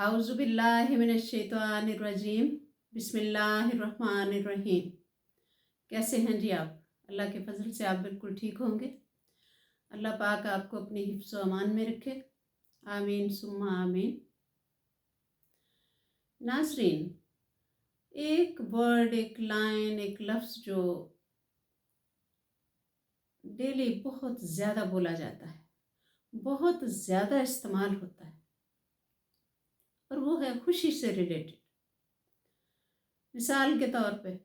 आउज़ु बिल्लाहि मिनश्शैतानिर्रजीम बिस्मिल्लाहिर्रहमानिर्रहीम। कैसे हैं जी आप? अल्लाह के फजल से आप बिल्कुल ठीक होंगे। अल्लाह पाक आपको अपनी हिफ्ज़ व अमान में रखे। आमीन सुम्मा आमीन। नाज़रीन, एक वर्ड, एक लाइन, एक लफ्ज़ जो डेली बहुत ज़्यादा बोला जाता है, बहुत ज़्यादा इस्तेमाल होता है, और वो है खुशी से रिलेटेड। मिसाल के तौर पे,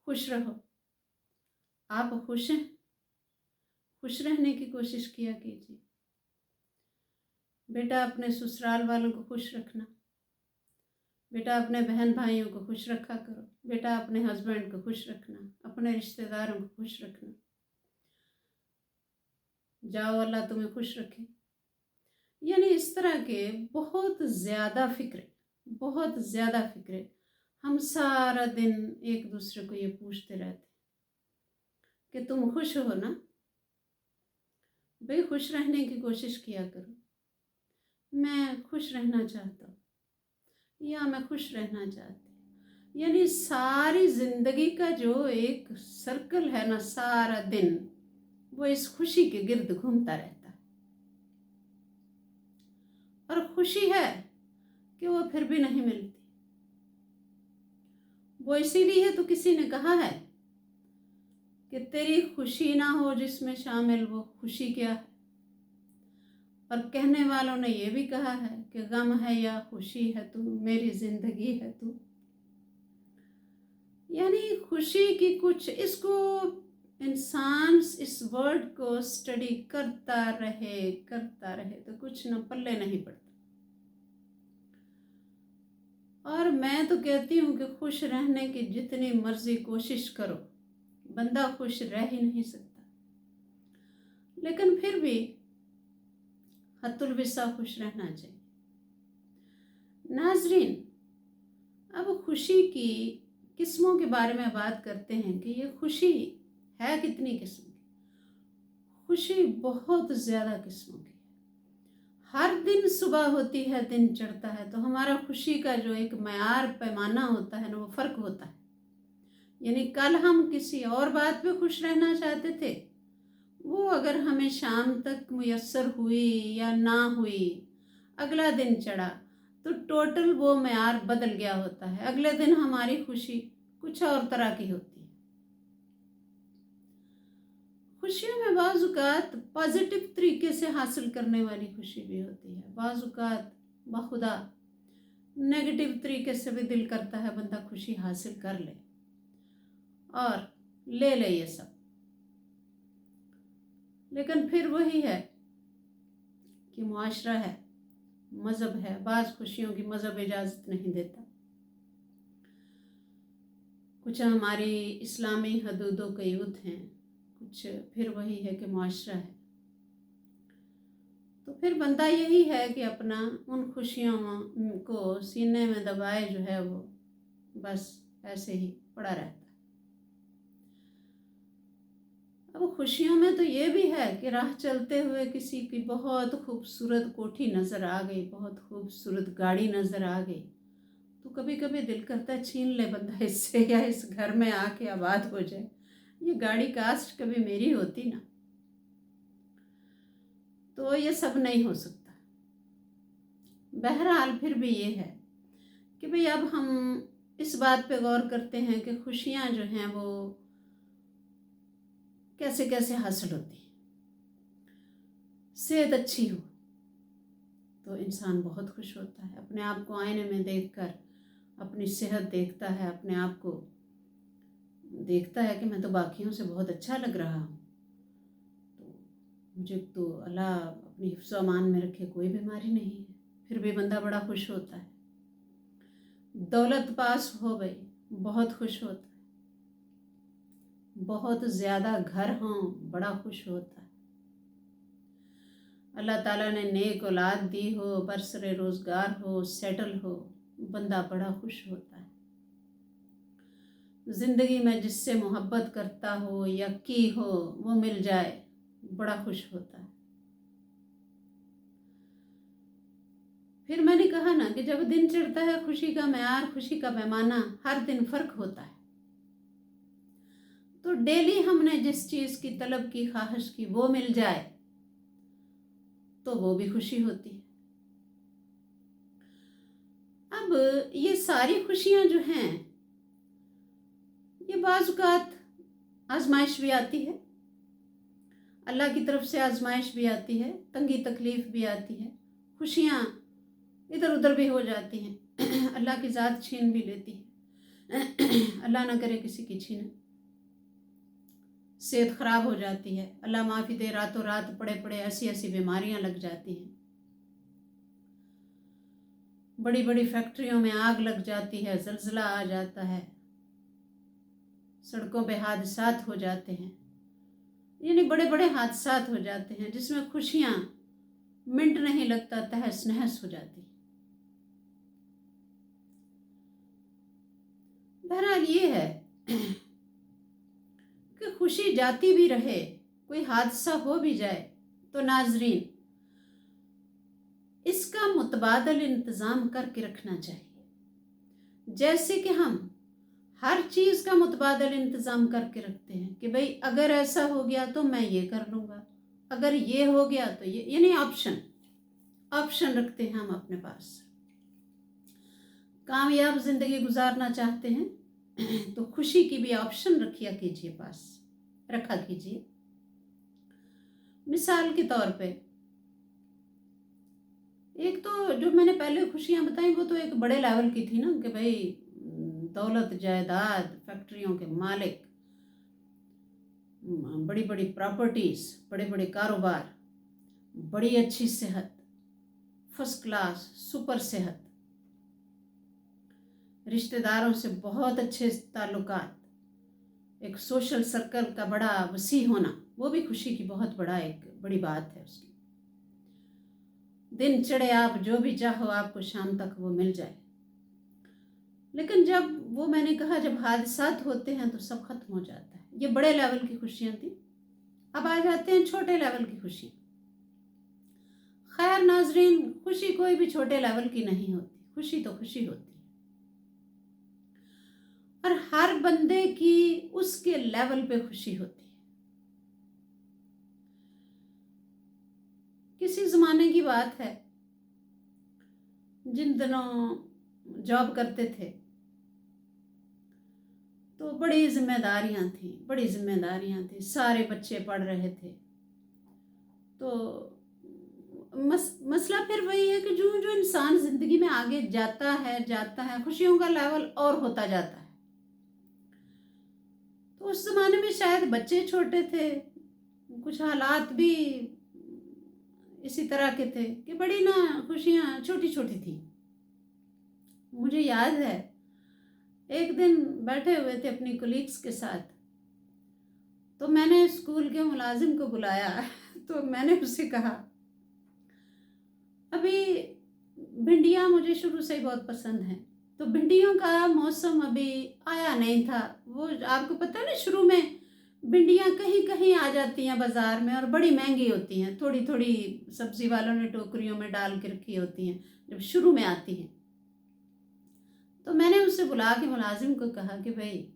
खुश रहो। आप खुश हैं? खुश रहने की कोशिश किया कीजिए। बेटा, अपने ससुराल वालों को खुश रखना। बेटा, अपने बहन भाइयों को खुश रखा करो। बेटा, अपने हस्बैंड को खुश रखना, अपने रिश्तेदारों को खुश रखना। जाओ, अल्लाह तुम्हें खुश रखे। यानी इस तरह के बहुत ज़्यादा फ़िक्रे हम सारा दिन एक दूसरे को ये पूछते रहते कि तुम खुश हो ना? भाई, खुश रहने की कोशिश किया करो। मैं खुश रहना चाहता हूँ, या मैं खुश रहना चाहती हूँ। यानी सारी ज़िंदगी का जो एक सर्कल है ना, सारा दिन वो इस खुशी के गिर्द घूमता रहता है। और खुशी है कि वो फिर भी नहीं मिलती। वो इसीलिए तो किसी ने कहा है कि तेरी खुशी ना हो जिसमें शामिल वो खुशी क्या है। और कहने वालों ने ये भी कहा है कि गम है या खुशी है तू, मेरी ज़िंदगी है तू। यानी खुशी की कुछ, इसको इंसान इस वर्ड को स्टडी करता रहे तो कुछ न पल्ले नहीं पड़ता। और मैं तो कहती हूँ कि खुश रहने की जितनी मर्जी कोशिश करो, बंदा खुश रह ही नहीं सकता। लेकिन फिर भी हत्तुल विसा खुश रहना चाहिए। नाजरीन, अब खुशी की किस्मों के बारे में बात करते हैं कि ये खुशी है कितनी किस्म की। खुशी बहुत ज़्यादा किस्मों की है। हर दिन सुबह होती है, दिन चढ़ता है तो हमारा खुशी का जो एक मयार पैमाना होता है ना, वो फ़र्क होता है। यानी कल हम किसी और बात पे खुश रहना चाहते थे, वो अगर हमें शाम तक मुयस्सर हुई या ना हुई, अगला दिन चढ़ा तो टोटल वो मयार बदल गया होता है। अगले दिन हमारी खुशी कुछ और तरह की होती है। खुशियों में बाज़-औक़ात पॉजिटिव तरीके से हासिल करने वाली खुशी भी होती है, बाज़-औक़ात बाखुदा नेगेटिव तरीके से भी दिल करता है बंदा खुशी हासिल कर ले और ले ये सब। लेकिन फिर वही है कि मुआशरा है, मज़हब है, बाज़ खुशियों की मज़हब इजाज़त नहीं देता। कुछ हमारी इस्लामी हदूदों के युद्ध हैं, कुछ फिर वही है कि मुआशरा है। तो फिर बंदा यही है कि अपना उन खुशियों को सीने में दबाए जो है वो बस ऐसे ही पड़ा रहता है। अब खुशियों में तो ये भी है कि राह चलते हुए किसी की बहुत खूबसूरत कोठी नज़र आ गई, बहुत खूबसूरत गाड़ी नज़र आ गई, तो कभी कभी दिल करता छीन ले बंदा इससे, या इस घर में आके आबाद हो जाए। ये गाड़ी कास्ट कभी मेरी होती ना। तो ये सब नहीं हो सकता। बहरहाल फिर भी ये है कि भाई अब हम इस बात पे गौर करते हैं कि खुशियाँ जो हैं वो कैसे कैसे हासिल होती हैं। सेहत अच्छी हो तो इंसान बहुत खुश होता है। अपने आप को आईने में देखकर अपनी सेहत देखता है, अपने आप को देखता है कि मैं तो बाकियों से बहुत अच्छा लग रहा हूँ, तो मुझे तो अल्लाह अपनी हिफ्ज़ अमान में रखे, कोई बीमारी नहीं है। फिर भी बंदा बड़ा खुश होता है। दौलत पास हो गई, बहुत खुश होता है। बहुत ज़्यादा घर हों, बड़ा खुश होता है। अल्लाह ताला ने नेक औलाद दी हो, बरसरे रोज़गार हो, सेटल हो, बंदा बड़ा खुश होता है। ज़िंदगी में जिससे मोहब्बत करता हो या की हो वो मिल जाए, बड़ा खुश होता है। फिर मैंने कहा ना कि जब दिन चढ़ता है, खुशी का मेयार, खुशी का पैमाना हर दिन फर्क होता है। तो डेली हमने जिस चीज़ की तलब की, ख्वाहिश की, वो मिल जाए तो वो भी खुशी होती है। अब ये सारी खुशियां जो हैं, ये बाज़-औक़ात आजमाइश भी आती है, अल्लाह की तरफ से आजमाइश भी आती है, तंगी तकलीफ़ भी आती है, खुशियाँ इधर उधर भी हो जाती हैं। अल्लाह की ज़ात छीन भी लेती है। अल्लाह ना करे किसी की छीने। सेहत ख़राब हो जाती है, अल्लाह माफ़ी दे, रातों रात पड़े पड़े ऐसी ऐसी बीमारियां लग जाती हैं। बड़ी बड़ी फैक्ट्रियों में आग लग जाती है, ज़लज़ला आ जाता है, सड़कों पे हादसात हो जाते हैं, यानी बड़े बड़े हादसात हो जाते हैं जिसमें खुशियाँ मिनट नहीं लगता तहस नहस हो जाती। बहरहाल ये है कि खुशी जाती भी रहे, कोई हादसा हो भी जाए, तो नाजरीन इसका मुतबादल इंतज़ाम करके रखना चाहिए। जैसे कि हम हर चीज़ का मुतबादल इंतज़ाम करके रखते हैं कि भाई अगर ऐसा हो गया तो मैं ये कर लूँगा, अगर ये हो गया तो ये, यानी ऑप्शन रखते हैं हम अपने पास। कामयाब ज़िंदगी गुजारना चाहते हैं तो खुशी की भी ऑप्शन रखा कीजिए। मिसाल के तौर पे, एक तो जो मैंने पहले खुशियाँ बताई वो तो एक बड़े लेवल की थी ना, कि भाई दौलत, जायदाद, फैक्ट्रियों के मालिक, बड़ी बड़ी प्रॉपर्टीज़, बड़े बड़े कारोबार, बड़ी अच्छी सेहत, फर्स्ट क्लास सुपर सेहत, रिश्तेदारों से बहुत अच्छे ताल्लुकात, एक सोशल सर्कल का बड़ा वसी होना, वो भी खुशी की बहुत बड़ी बात है उसकी। दिन चढ़े आप जो भी चाहो आपको शाम तक वो मिल जाए। लेकिन मैंने कहा जब हादसात होते हैं तो सब खत्म हो जाता है। ये बड़े लेवल की खुशियाँ थी। अब आ जाते हैं छोटे लेवल की खुशियाँ। खैर नाजरीन, खुशी कोई भी छोटे लेवल की नहीं होती, खुशी तो खुशी होती है और हर बंदे की उसके लेवल पे खुशी होती है। किसी ज़माने की बात है, जिन दिनों जॉब करते थे तो बड़ी जिम्मेदारियां थी, सारे बच्चे पढ़ रहे थे। तो मसला फिर वही है कि जो इंसान ज़िंदगी में आगे जाता है खुशियों का लेवल और होता जाता है। तो उस ज़माने में शायद बच्चे छोटे थे, कुछ हालात भी इसी तरह के थे कि बड़ी ना खुशियाँ छोटी छोटी थी। मुझे याद है एक दिन बैठे हुए थे अपनी कोलीग्स के साथ, तो मैंने स्कूल के मुलाजिम को बुलाया तो मैंने उससे कहा, अभी भिंडियाँ मुझे शुरू से ही बहुत पसंद हैं, तो भिंडियों का मौसम अभी आया नहीं था। वो आपको पता है ना, शुरू में भिंडियाँ कहीं कहीं आ जाती हैं बाज़ार में और बड़ी महंगी होती हैं, थोड़ी थोड़ी सब्ज़ी वालों ने टोकरियों में डाल के रखी होती हैं जब शुरू में आती हैं। तो मैंने उससे बुला के मुलाजिम को कहा कि भाई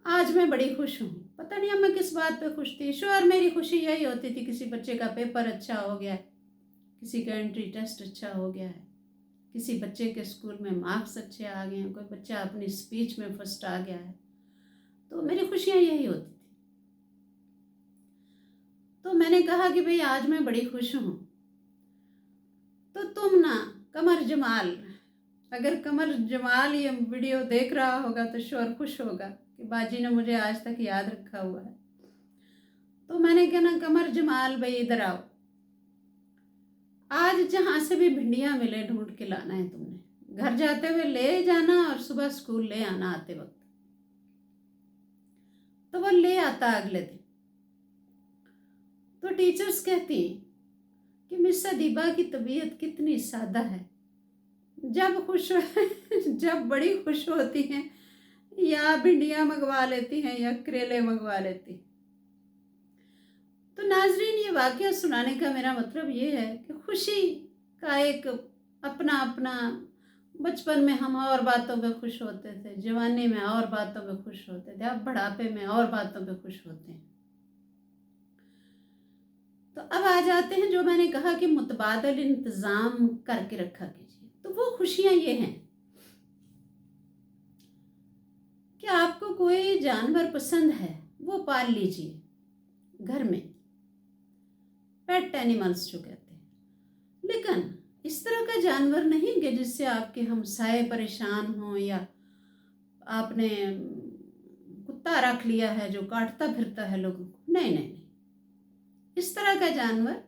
आज मैं बड़ी खुश हूँ। पता नहीं अब मैं किस बात पे खुश थी। श्योर मेरी खुशी यही होती थी, किसी बच्चे का पेपर अच्छा हो गया है, किसी का एंट्री टेस्ट अच्छा हो गया है, किसी बच्चे के स्कूल में मार्क्स अच्छे आ गए हैं, कोई बच्चा अपनी स्पीच में फर्स्ट आ गया है, तो मेरी खुशियाँ यही होती थी। तो मैंने कहा कि भाई आज मैं बड़ी खुश हूँ, तो तुम ना कमर जमाल, अगर कमर जमाल ये वीडियो देख रहा होगा तो श्योर खुश होगा कि बाजी ने मुझे आज तक याद रखा हुआ है। तो मैंने कहा ना, कमर जमाल भाई इधर आओ, आज जहाँ से भी भिंडियाँ मिले ढूंढ के लाना है तुमने, घर जाते हुए ले जाना और सुबह स्कूल ले आना आते वक्त। तो वो ले आता अगले दिन। तो टीचर्स कहती कि मिस अदीबा की तबीयत कितनी सादा है, जब बड़ी खुश होती हैं या भिंडियाँ मंगवा लेती हैं या करेले मंगवा लेती। तो नाजरीन, ये वाक़या सुनाने का मेरा मतलब ये है कि खुशी का एक अपना अपना, बचपन में हम और बातों पे खुश होते थे, जवानी में और बातों पे खुश होते थे, अब बुढ़ापे में और बातों पे खुश होते हैं। तो अब आ जाते हैं जो मैंने कहा कि मुतबादल इंतज़ाम करके रखा कीजिए। तो वो खुशियाँ ये हैं कि आपको कोई जानवर पसंद है, वो पाल लीजिए घर में, पेट एनिमल्स जो कहते हैं। लेकिन इस तरह का जानवर नहीं कि जिससे आपके हमसाए परेशान हों, या आपने कुत्ता रख लिया है जो काटता फिरता है लोगों को। नहीं नहीं नहीं, इस तरह का जानवर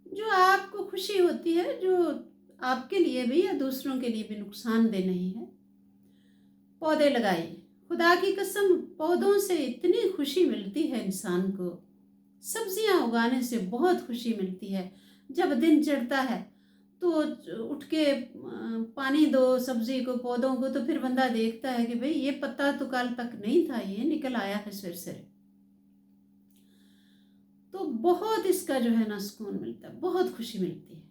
जो आपको खुशी होती है, जो आपके लिए भी या दूसरों के लिए भी नुकसानदेह नहीं है। पौधे लगाइए। खुदा की कसम, पौधों से इतनी खुशी मिलती है इंसान को। सब्जियां उगाने से बहुत खुशी मिलती है। जब दिन चढ़ता है तो उठ के पानी दो सब्जी को, पौधों को, तो फिर बंदा देखता है कि भाई ये पत्ता तो कल तक नहीं था, ये निकल आया है सिर से। तो बहुत इसका जो है ना सुकून मिलता है, बहुत खुशी मिलती है।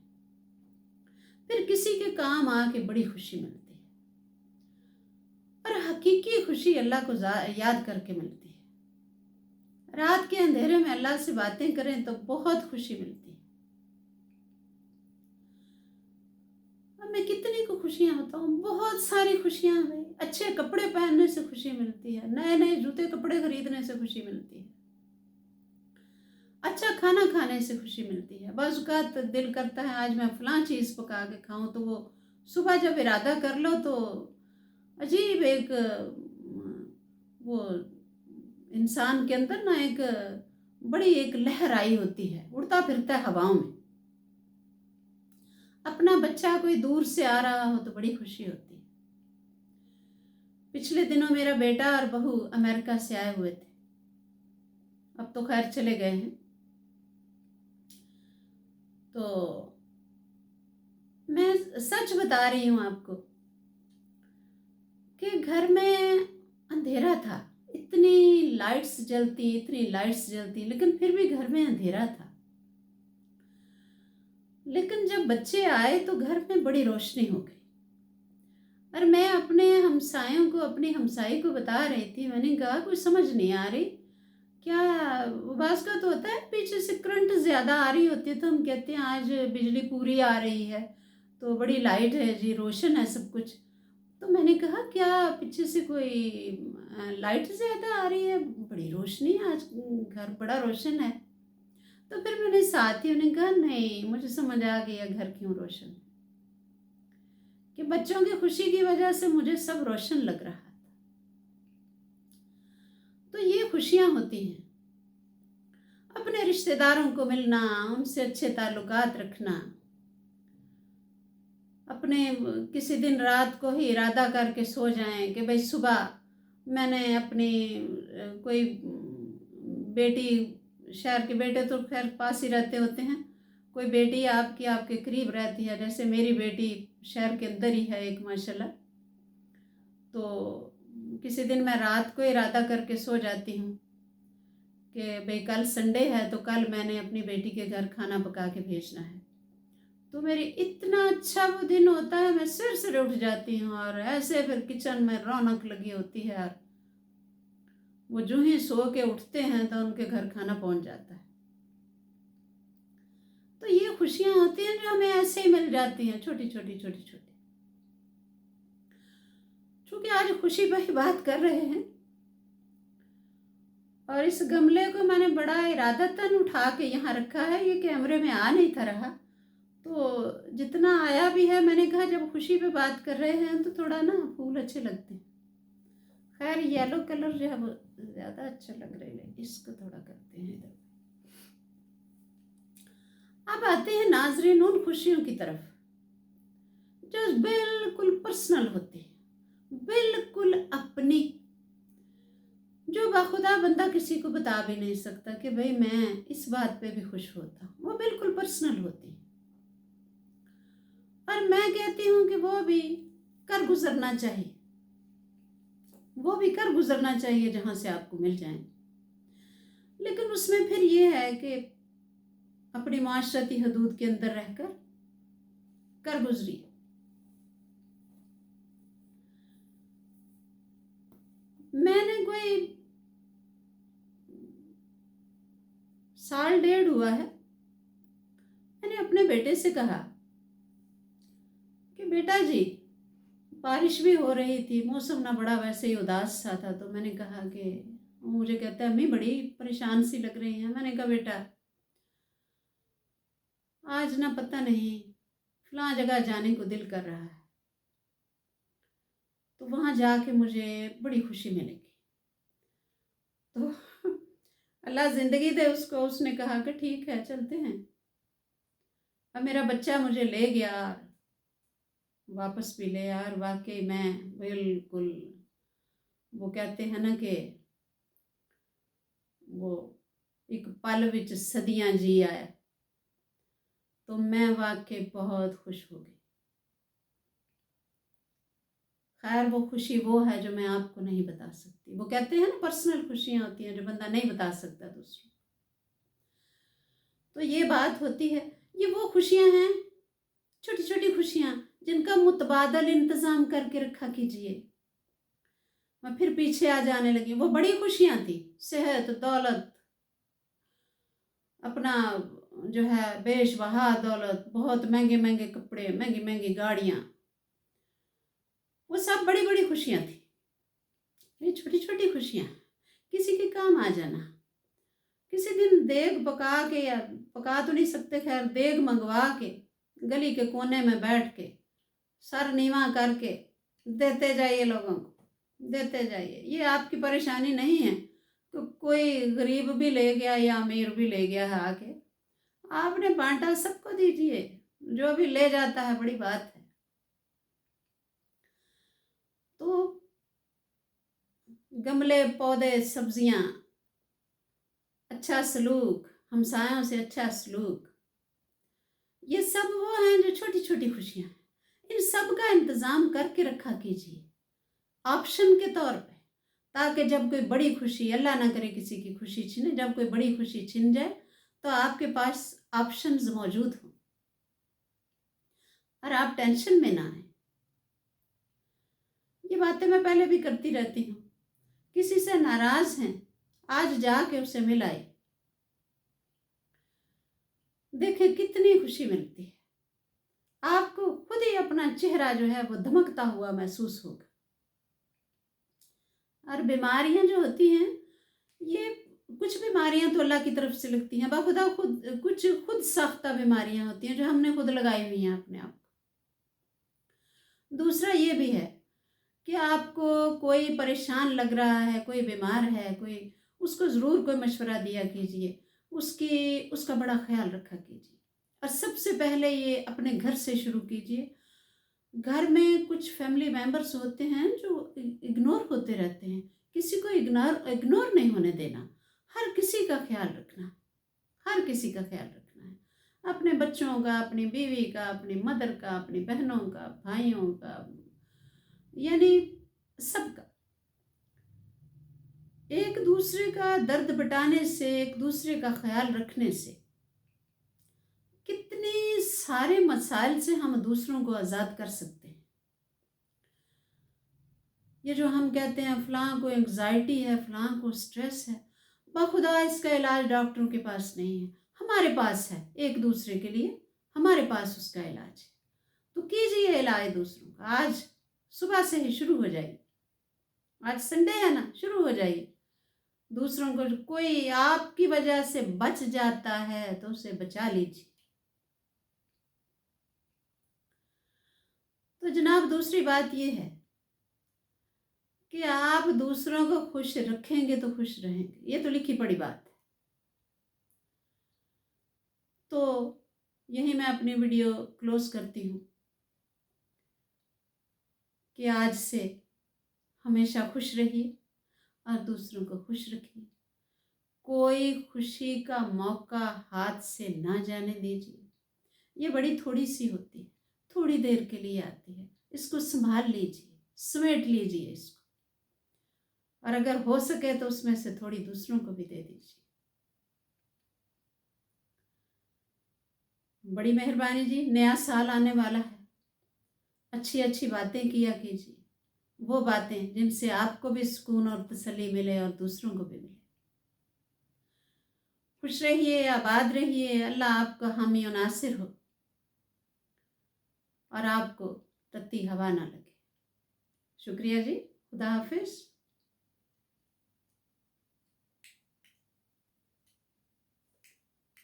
फिर किसी के काम आके बड़ी खुशी मिलती है, और हकीकी खुशी अल्लाह को याद करके मिलती है। रात के अंधेरे में अल्लाह से बातें करें तो बहुत खुशी मिलती है। अब मैं कितनी को खुशियां बताऊं, बहुत सारी खुशियां हैं। अच्छे कपड़े पहनने से खुशी मिलती है, नए नए जूते कपड़े खरीदने से खुशी मिलती है, अच्छा खाना खाने से खुशी मिलती है। बस औकात दिल करता है आज मैं फलां चीज़ पका के खाऊं, तो वो सुबह जब इरादा कर लो तो अजीब एक वो इंसान के अंदर ना एक बड़ी एक लहर आई होती है, उड़ता फिरता है हवाओं में। अपना बच्चा कोई दूर से आ रहा हो तो बड़ी खुशी होती है। पिछले दिनों मेरा बेटा और बहू अमेरिका से आए हुए थे, अब तो खैर चले गए हैं। तो मैं सच बता रही हूँ आपको कि घर में अंधेरा था, इतनी लाइट्स जलती, लेकिन फिर भी घर में अंधेरा था। लेकिन जब बच्चे आए तो घर में बड़ी रोशनी हो गई। और मैं अपने हमसायों को, अपनी हमसाई को बता रही थी, मैंने कहा कुछ समझ नहीं आ रही क्या। बास का तो होता है पीछे से करंट ज़्यादा आ रही होती है तो हम कहते हैं आज बिजली पूरी आ रही है, तो बड़ी लाइट है जी, रोशन है सब कुछ। तो मैंने कहा क्या पीछे से कोई लाइट ज़्यादा आ रही है, बड़ी रोशनी है आज, घर बड़ा रोशन है। तो फिर मैंने साथियों ने कहा नहीं, मुझे समझ आ गया घर क्यों रोशन है, कि बच्चों की खुशी की वजह से मुझे सब रोशन लग रहा था। तो ये खुशियाँ होती हैं, अपने रिश्तेदारों को मिलना, उनसे अच्छे ताल्लुकात रखना, अपने किसी दिन रात को ही इरादा करके सो जाएं कि भाई सुबह मैंने अपनी कोई बेटी, शहर के बेटे तो खैर पास ही रहते होते हैं, कोई बेटी आपकी आपके करीब रहती है, जैसे मेरी बेटी शहर के अंदर ही है एक माशाल्लाह। तो किसी दिन मैं रात को इरादा करके सो जाती हूँ कि भाई कल संडे है तो कल मैंने अपनी बेटी के घर खाना पका के भेजना है। तो मेरी इतना अच्छा वो दिन होता है, मैं सिर से उठ जाती हूँ और ऐसे फिर किचन में रौनक लगी होती है। यार वो जो ही सो के उठते हैं तो उनके घर खाना पहुँच जाता है। तो ये खुशियाँ होती हैं जो हमें ऐसे ही मिल जाती हैं, छोटी छोटी छोटी छोटी। चूँकि आज खुशी पर ही बात कर रहे हैं और इस गमले को मैंने बड़ा इरादतन उठा के यहाँ रखा है, ये कैमरे में आ नहीं था रहा, तो जितना आया भी है मैंने कहा जब खुशी पे बात कर रहे हैं तो थोड़ा ना फूल अच्छे लगते हैं। खैर येलो कलर जो है वो ज़्यादा अच्छा लग रहा है, इसको थोड़ा करते हैं इधर। अब आते हैं नाजरीन उन खुशियों की तरफ जो बिल्कुल पर्सनल होती है, बिल्कुल अपनी, जो बाखुदा बंदा किसी को बता भी नहीं सकता कि भाई मैं इस बात पे भी खुश होता हूँ, वो बिल्कुल पर्सनल होती है। और मैं कहती हूँ कि वो भी कर गुजरना चाहिए, वो भी कर गुजरना चाहिए जहाँ से आपको मिल जाए। लेकिन उसमें फिर ये है कि अपनी माशरती हदूद के अंदर रहकर कर गुजरी। मैंने कोई 1.5 साल हुआ है, मैंने अपने बेटे से कहा कि बेटा जी, बारिश भी हो रही थी, मौसम ना बड़ा वैसे ही उदास सा था, तो मैंने कहा कि मुझे कहता है अम्मी बड़ी परेशान सी लग रही है। मैंने कहा बेटा आज ना पता नहीं फलां जगह जाने को दिल कर रहा है, तो वहाँ जाके मुझे बड़ी खुशी मिलेगी। तो अल्लाह ज़िंदगी दे उसको, उसने कहा कि ठीक है चलते हैं। अब मेरा बच्चा मुझे ले गया, वापस भी ले आया, और वाकई मैं बिल्कुल, वो कहते हैं ना कि वो एक पल विच सदियां जी आया, तो मैं वाकई बहुत खुश हो गई। खैर वो खुशी वो है जो मैं आपको नहीं बता सकती। वो कहते हैं ना पर्सनल खुशियां होती हैं जो बंदा नहीं बता सकता दूसरों। तो ये बात होती है, ये वो खुशियां हैं, छोटी छोटी खुशियां जिनका मुतबादल इंतज़ाम करके रखा कीजिए। मैं फिर पीछे आ जाने लगी। वो बड़ी खुशियां थी, सेहत, दौलत, अपना जो है बेश बहा दौलत, बहुत महंगे महंगे कपड़े, महंगी महंगी गाड़ियां, वो सब बड़ी बड़ी खुशियां थी। ये छोटी छोटी खुशियां किसी के काम आ जाना। किसी दिन देग पका के, या पका तो नहीं सकते खैर, देग मंगवा के गली के कोने में बैठ के सर नीवा करके देते जाइए, लोगों को देते जाइए। ये आपकी परेशानी नहीं है तो कोई गरीब भी ले गया या अमीर भी ले गया है आके, आपने बांटा, सबको दीजिए। जो भी ले जाता है बड़ी बात है। तो गमले, पौधे, सब्जियां, अच्छा सलूक, हमसायों से अच्छा सलूक, ये सब वो हैं जो छोटी छोटी खुशियां हैं। इन सब का इंतज़ाम करके रखा कीजिए ऑप्शन के तौर पे, ताकि जब कोई बड़ी खुशी, अल्लाह ना करे किसी की खुशी छिने, जब कोई बड़ी खुशी छिन जाए तो आपके पास ऑप्शंस मौजूद हों और आप टेंशन में ना आए। ये बातें मैं पहले भी करती रहती हूँ। किसी से नाराज हैं, आज जाके उसे मिलाए, देखें कितनी खुशी मिलती है। आपको खुद ही अपना चेहरा जो है वो धमकता हुआ महसूस होगा। और बीमारियां जो होती हैं, ये कुछ बीमारियां तो अल्लाह की तरफ से लगती हैं, बाखुदा खुद, कुछ खुद साख्ता बीमारियां होती हैं जो हमने खुद लगाई हुई हैं अपने आप। दूसरा ये भी है कि आपको कोई परेशान लग रहा है, कोई बीमार है, कोई, उसको ज़रूर कोई मशवरा दिया कीजिए, उसका बड़ा ख्याल रखा कीजिए। और सबसे पहले ये अपने घर से शुरू कीजिए। घर में कुछ फैमिली मेंबर्स होते हैं जो इग्नोर होते रहते हैं, किसी को इग्नोर नहीं होने देना। हर किसी का ख्याल रखना, हर किसी का ख्याल रखना है। अपने बच्चों का, अपनी बीवी का, अपनी मदर का, अपनी बहनों का, भाइयों का, यानी सबका। एक दूसरे का दर्द बटाने से, एक दूसरे का ख्याल रखने से कितने सारे मसाइल से हम दूसरों को आज़ाद कर सकते हैं। ये जो हम कहते हैं फलां को एंग्जाइटी है, फलां को स्ट्रेस है, बखुदा इसका इलाज डॉक्टरों के पास नहीं है, हमारे पास है। एक दूसरे के लिए हमारे पास उसका इलाज है, तो कीजिए इलाज दूसरों का। आज सुबह से ही शुरू हो जाइए, आज संडे है ना, शुरू हो जाइए। दूसरों को, कोई आपकी वजह से बच जाता है तो उसे बचा लीजिए। तो जनाब दूसरी बात यह है कि आप दूसरों को खुश रखेंगे तो खुश रहेंगे, ये तो लिखी पड़ी बात है। तो यही मैं अपनी वीडियो क्लोज करती हूँ कि आज से हमेशा खुश रहिए और दूसरों को खुश रखिए। कोई खुशी का मौका हाथ से ना जाने दीजिए। ये बड़ी थोड़ी सी होती है, थोड़ी देर के लिए आती है, इसको संभाल लीजिए, समेट लीजिए इसको, और अगर हो सके तो उसमें से थोड़ी दूसरों को भी दे दीजिए। बड़ी मेहरबानी जी। नया साल आने वाला है, अच्छी अच्छी बातें किया कीजिए, वो बातें जिनसे आपको भी सुकून और तसल्ली मिले और दूसरों को भी मिले। खुश रहिए, आबाद रहिए, अल्लाह आपका हामी और नासिर हो और आपको तत्ती हवा ना लगे। शुक्रिया जी, खुदा हाफिज़।